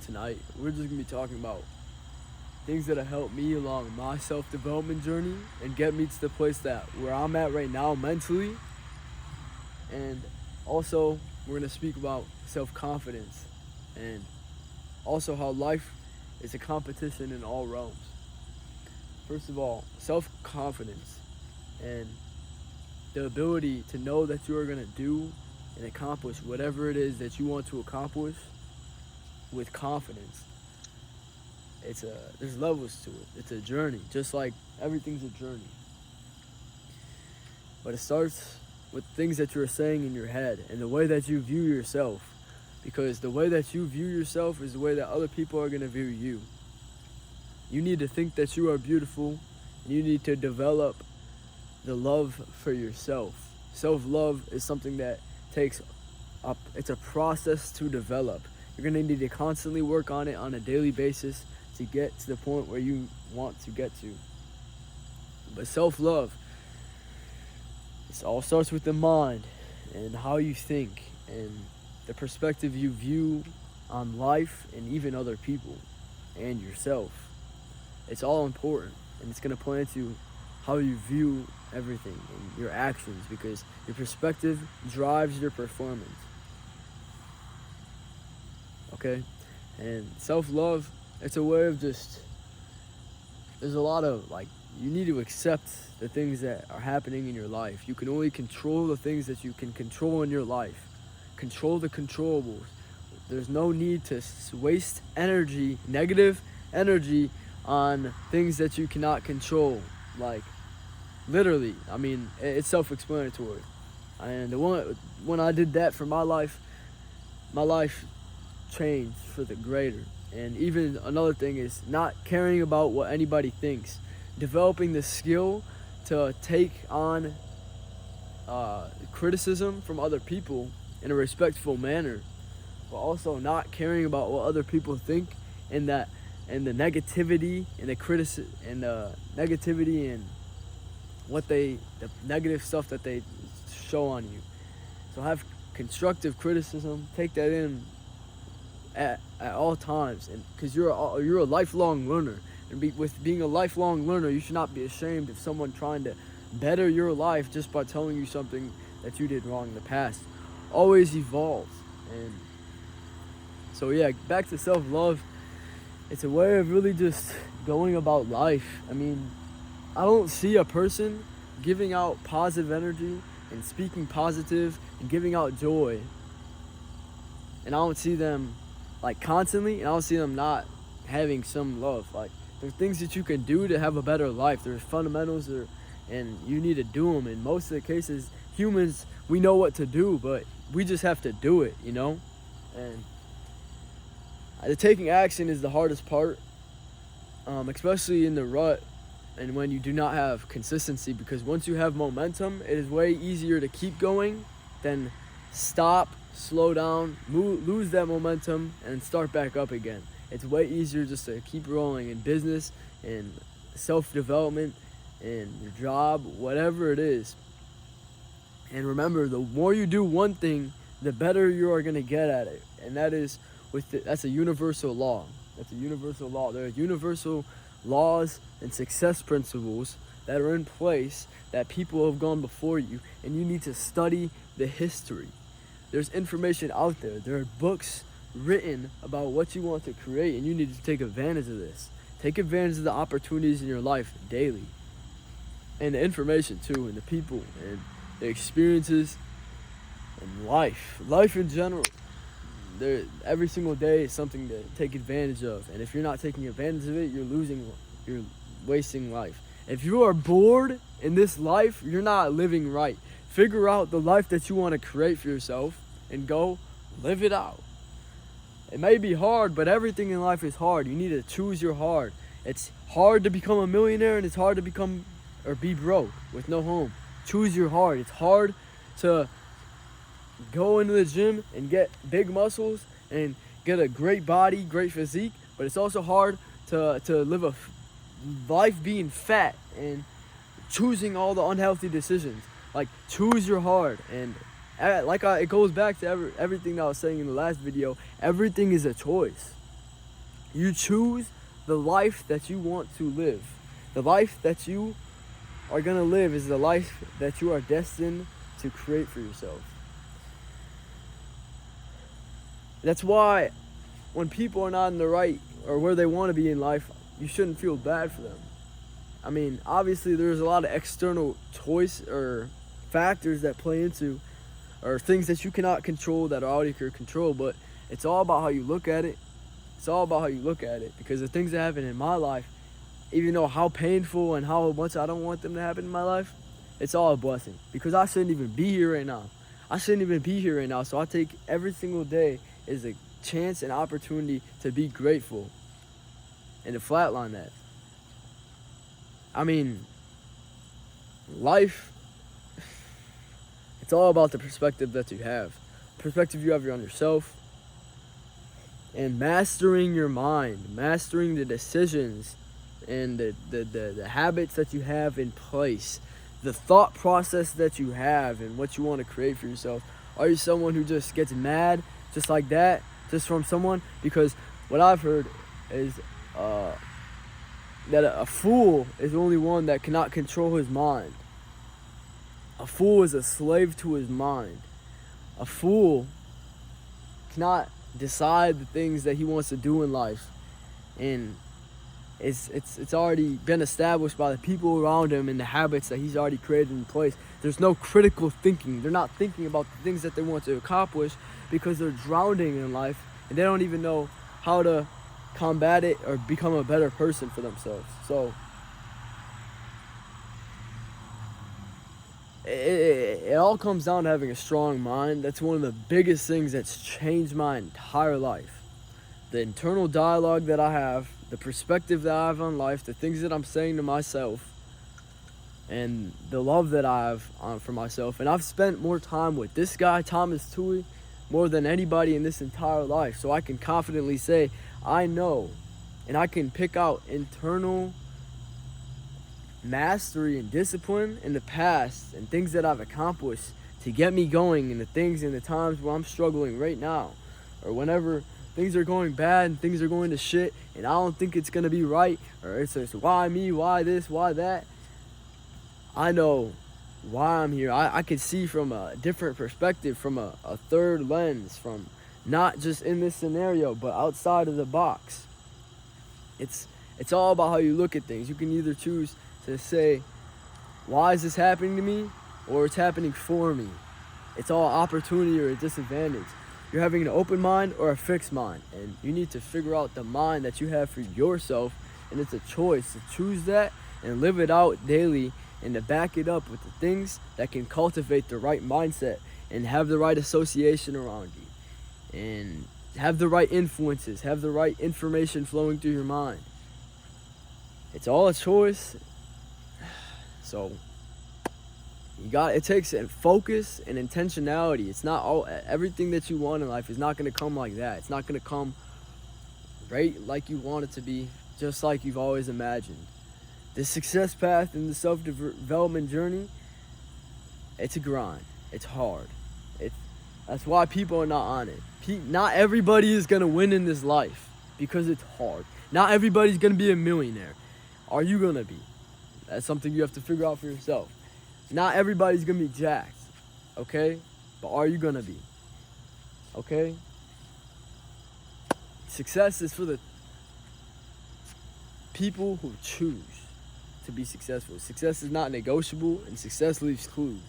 Tonight, we're just gonna be talking about things that have helped me along my self-development journey and get me to the place that where I'm at right now mentally. And also, we're gonna speak about self-confidence and also how life is a competition in all realms. First of all, self-confidence and the ability to know that you are gonna do and accomplish whatever it is that you want to accomplish with confidence. There's levels to it. It's a journey, just like everything's a journey. But it starts with things that you're saying in your head and the way that you view yourself. Because the way that you view yourself is the way that other people are going to view you. You need to think that you are beautiful. And you need to develop the love for yourself. Self-love is something that takes up, it's a process to develop. You're going to need to constantly work on it on a daily basis to get to the point where you want to get to. But self-love, it all starts with the mind and how you think and the perspective you view on life and even other people and yourself. It's all important, and it's going to play into how you view everything and your actions, because your perspective drives your performance. Okay? And self-love, it's a way of there's a lot of, you need to accept the things that are happening in your life. You can only control the things that you can control in your life. Control the controllables. There's no need to waste energy, negative energy, on things that you cannot control. Literally, it's self-explanatory. And when I did that for my life changed for the greater. And even another thing is not caring about what anybody thinks. Developing the skill to take on criticism from other people in a respectful manner, but also not caring about what other people think, and the negativity and the negativity and the negative stuff that they show on you. So have constructive criticism. Take that in at all times, and because you're a lifelong learner, and with being a lifelong learner, you should not be ashamed of someone trying to better your life just by telling you something that you did wrong in the past. Always evolve. And so back to self-love. It's a way of really just going about life. I don't see a person giving out positive energy and speaking positive and giving out joy, and I don't see them constantly, and I don't see them not having some love. There's things that you can do to have a better life. There's fundamentals and you need to do them. In most of the cases, humans, we know what to do, but we just have to do it, And the taking action is the hardest part, especially in the rut and when you do not have consistency, because once you have momentum, it is way easier to keep going than stop, slow down, lose that momentum, and start back up again. It's way easier just to keep rolling in business and self-development and your job, whatever it is. And remember, the more you do one thing, the better you are going to get at it. And that's a universal law. That's a universal law. There are universal laws and success principles that are in place that people have gone before you, and you need to study the history. There's information out there. There are books written about what you want to create, and you need to take advantage of this. Take advantage of the opportunities in your life daily, and the information too, and the people, and the experiences, and life in general. Every single day is something to take advantage of, and if you're not taking advantage of it, you're wasting life. If you are bored in this life, you're not living right. Figure out the life that you want to create for yourself and go live it out. It may be hard, but everything in life is hard. You need to choose your hard. It's hard to become a millionaire, and it's hard to be broke with no home. Choose your hard. It's hard to go into the gym and get big muscles and get a great body, great physique, but it's also hard to live a life being fat and choosing all the unhealthy decisions. Choose your hard and It goes back to everything that I was saying in the last video. Everything is a choice. You choose the life that you want to live. The life that you are gonna live is the life that you are destined to create for yourself. That's why when people are not in the right or where they want to be in life, you shouldn't feel bad for them. I mean, obviously there's a lot of external choice or factors that play into, or things that you cannot control that are out of your control, but it's all about how you look at it. It's all about how you look at it, because the things that happen in my life, even though how painful and how much I don't want them to happen in my life, it's all a blessing, because I shouldn't even be here right now. So I take every single day as a chance and opportunity to be grateful and to flatline that. I mean, life, it's all about the perspective that you have. Perspective you have on yourself, and mastering your mind, mastering the decisions and the habits that you have in place, the thought process that you have and what you want to create for yourself. Are you someone who just gets mad just like that, just from someone? Because what I've heard is that a fool is the only one that cannot control his mind. A fool is a slave to his mind. A fool cannot decide the things that he wants to do in life, and it's already been established by the people around him and the habits that he's already created in place. There's no critical thinking. They're not thinking about the things that they want to accomplish because they're drowning in life, and they don't even know how to combat it or become a better person for themselves. So it all comes down to having a strong mind. That's one of the biggest things that's changed my entire life. The internal dialogue that I have, the perspective that I have on life, the things that I'm saying to myself, and the love that I have for myself. And I've spent more time with this guy, Thomas Toohey, more than anybody in this entire life. So I can confidently say, I know, and I can pick out internal mastery and discipline in the past and things that I've accomplished to get me going, in the things and the times where I'm struggling right now, or whenever things are going bad and things are going to shit and I don't think it's gonna be right, or it's just why me, why this, why that. I know why I'm here. I could see from a different perspective, from a third lens, from not just in this scenario but outside of the box. It's all about how you look at things. You can either choose to say, why is this happening to me, or it's happening for me. It's all opportunity or a disadvantage. You're having an open mind or a fixed mind, and you need to figure out the mind that you have for yourself, and it's a choice to choose that and live it out daily, and to back it up with the things that can cultivate the right mindset and have the right association around you, and have the right influences, have the right information flowing through your mind. It's all a choice. So it takes a focus and intentionality. It's not everything that you want in life is not going to come like that. It's not going to come right like you want it to be, just like you've always imagined. The success path and the self-development journey, it's a grind. It's hard. That's why people are not on it. Not everybody is going to win in this life because it's hard. Not everybody's going to be a millionaire. Are you going to be? That's something you have to figure out for yourself. Not everybody's going to be jacked, okay? But are you going to be? Okay? Success is for the people who choose to be successful. Success is not negotiable, and success leaves clues.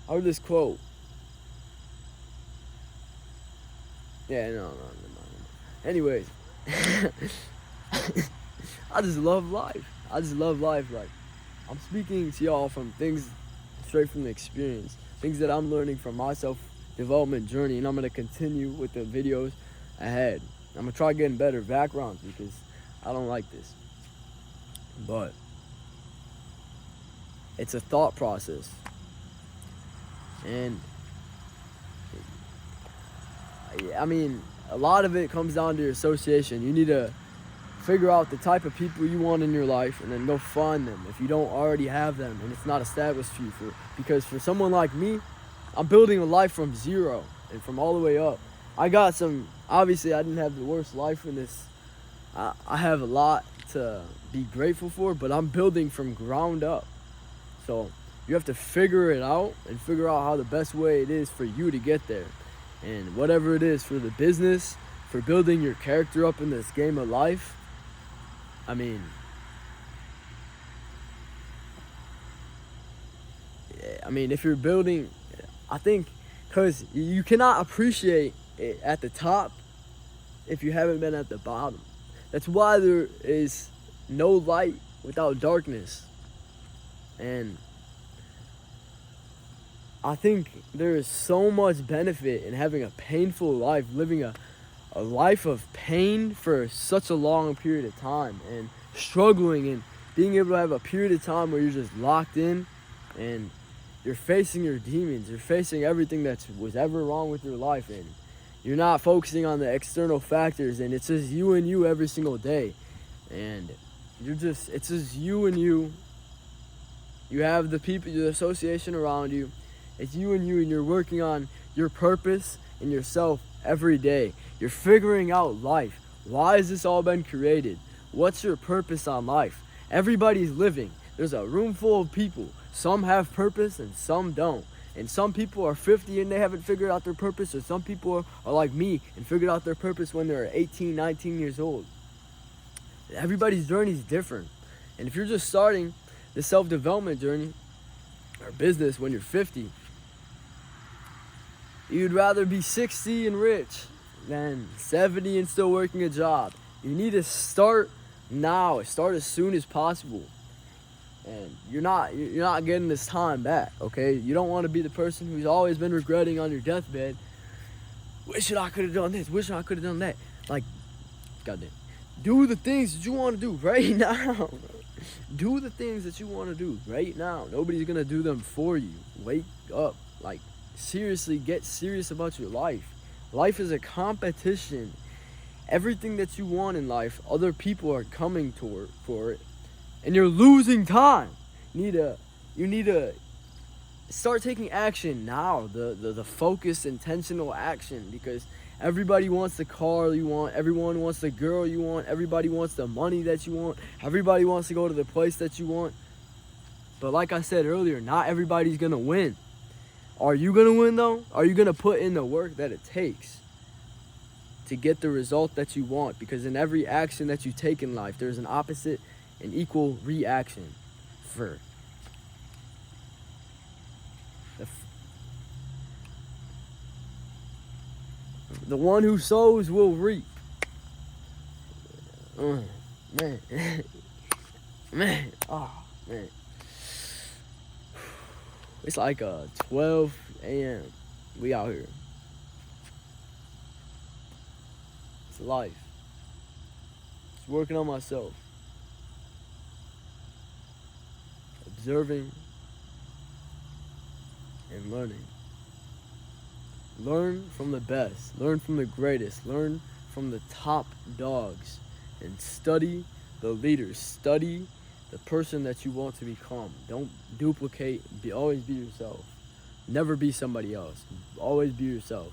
I heard this quote. Yeah, no. Anyways. I just love life. Like, I'm speaking to y'all from things straight from the experience, things that I'm learning from my self-development journey, and I'm going to continue with the videos ahead. I'm going to try getting better backgrounds because I don't like this. But it's a thought process. And I mean, a lot of it comes down to your association. You need to figure out the type of people you want in your life, and then go find them if you don't already have them and it's not established for you. Because for someone like me, I'm building a life from zero and from all the way up. I got some, obviously I didn't have the worst life in this. I have a lot to be grateful for, but I'm building from ground up. So you have to figure it out and figure out how the best way it is for you to get there. And whatever it is, for the business, for building your character up in this game of life, I mean, if you're building, I think, because you cannot appreciate it at the top if you haven't been at the bottom. That's why there is no light without darkness. And I think there is so much benefit in having a painful life, living a life of pain for such a long period of time, and struggling and being able to have a period of time where you're just locked in and you're facing your demons, you're facing everything that was ever wrong with your life, and you're not focusing on the external factors, and it's just you and you every single day. And it's just you and you. You have the people, the association around you. It's you, and you're working on your purpose and yourself every day. You're figuring out life. Why has this all been created? What's your purpose on life? Everybody's living. There's a room full of people. Some have purpose and some don't. And some people are 50 and they haven't figured out their purpose, or some people are like me and figured out their purpose when they're 18, 19 years old. Everybody's journey is different. And if you're just starting the self-development journey or business when you're 50, you'd rather be 60 and rich than 70 and still working a job. You need to start now. Start as soon as possible. And you're not getting this time back, okay? You don't want to be the person who's always been regretting on your deathbed. Wishing I could have done this. Wishing I could have done that. Like, goddamn. Do the things that you want to do right now. Do the things that you want to do right now. Nobody's going to do them for you. Wake up. Like, seriously, get serious about your life. Life is a competition. Everything that you want in life, other people are coming for it. And you're losing time. You need to start taking action now. The focused, intentional action, because everybody wants the car you want. Everyone wants the girl you want. Everybody wants the money that you want. Everybody wants to go to the place that you want. But like I said earlier, not everybody's gonna win. Are you gonna win though? Are you gonna put in the work that it takes to get the result that you want? Because in every action that you take in life, there's an opposite and equal reaction for the one who sows will reap. Man. Man. Oh, man. It's like 12 a.m. We out here. It's life. Just working on myself. Observing and learning. Learn from the best. Learn from the greatest. Learn from the top dogs. And study the leaders. Study the person that you want to become. Don't duplicate. Always be yourself. Never be somebody else. Always be yourself.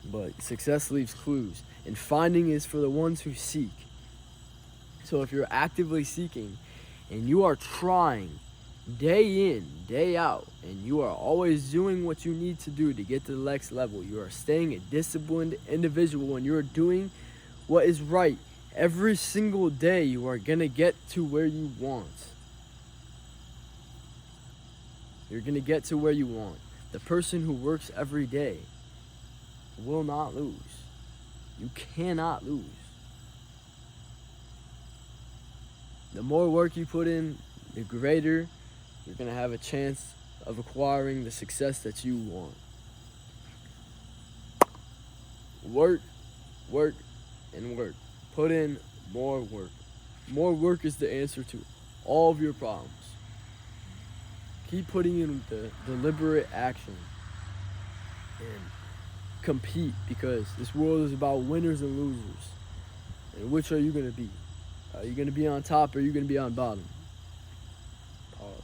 But success leaves clues, and finding is for the ones who seek. So if you're actively seeking and you are trying day in, day out, and you are always doing what you need to do to get to the next level, you are staying a disciplined individual, and you are doing what is right every single day, you are going to get to where you want. You're going to get to where you want. The person who works every day will not lose. You cannot lose. The more work you put in, the greater you're going to have a chance of acquiring the success that you want. Work, work, and work. Put in more work. More work is the answer to all of your problems. Keep putting in the deliberate action. And compete, because this world is about winners and losers. And which are you going to be? Are you going to be on top, or are you going to be on bottom? Pause.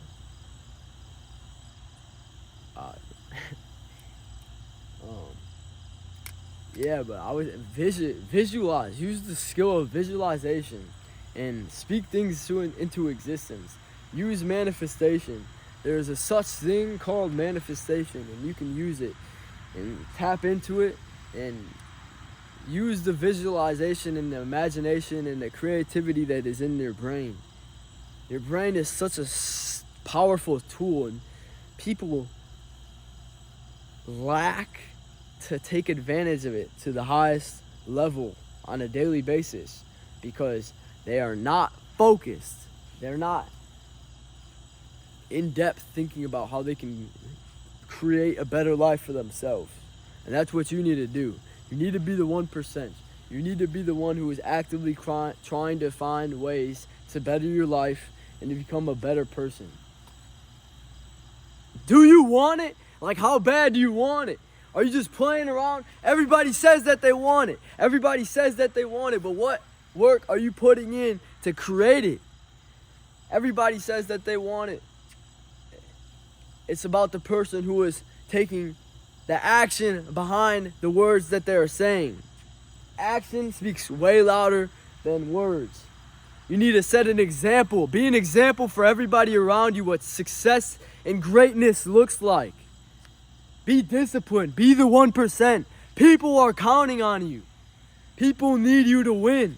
Yeah, but I would visualize. Use the skill of visualization and speak things into existence. Use manifestation. There's a such thing called manifestation, and you can use it and tap into it and use the visualization and the imagination and the creativity that is in your brain. Your brain is such a powerful tool, and people lack to take advantage of it to the highest level on a daily basis, because they are not focused. They're not in depth thinking about how they can create a better life for themselves. And that's what you need to do. You need to be the 1%. You need to be the one who is actively trying to find ways to better your life and to become a better person. Do you want it? Like, how bad do you want it? Are you just playing around? Everybody says that they want it. Everybody says that they want it, but what work are you putting in to create it? Everybody says that they want it. It's about the person who is taking the action behind the words that they are saying. Action speaks way louder than words. You need to set an example. Be an example for everybody around you what success and greatness looks like. Be disciplined. Be the 1%. People are counting on you. People need you to win.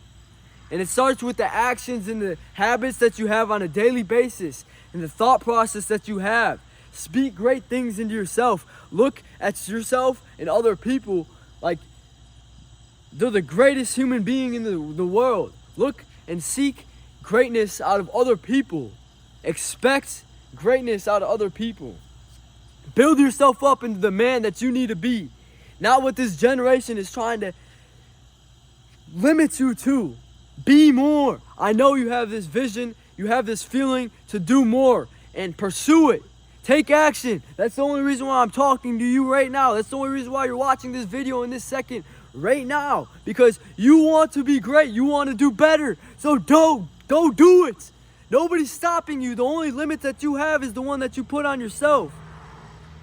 And it starts with the actions and the habits that you have on a daily basis and the thought process that you have. Speak great things into yourself. Look at yourself and other people like they're the greatest human being in the world. Look and seek greatness out of other people. Expect greatness out of other people. Build yourself up into the man that you need to be. Not what this generation is trying to limit you to. Be more. I know you have this vision. You have this feeling to do more and pursue it. Take action. That's the only reason why I'm talking to you right now. That's the only reason why you're watching this video in this second right now. Because you want to be great. You want to do better. So go do it. Nobody's stopping you. The only limit that you have is the one that you put on yourself.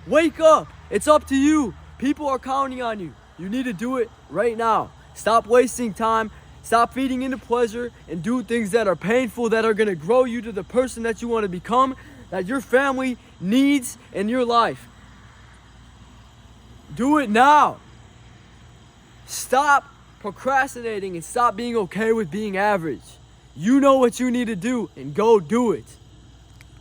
Wake up. It's up to you. People are counting on you. You need to do it right now. Stop wasting time. Stop feeding into pleasure and do things that are painful, that are going to grow you to the person that you want to become, that your family needs in your life. Do it now. Stop procrastinating and stop being okay with being average. You know what you need to do, and go do it.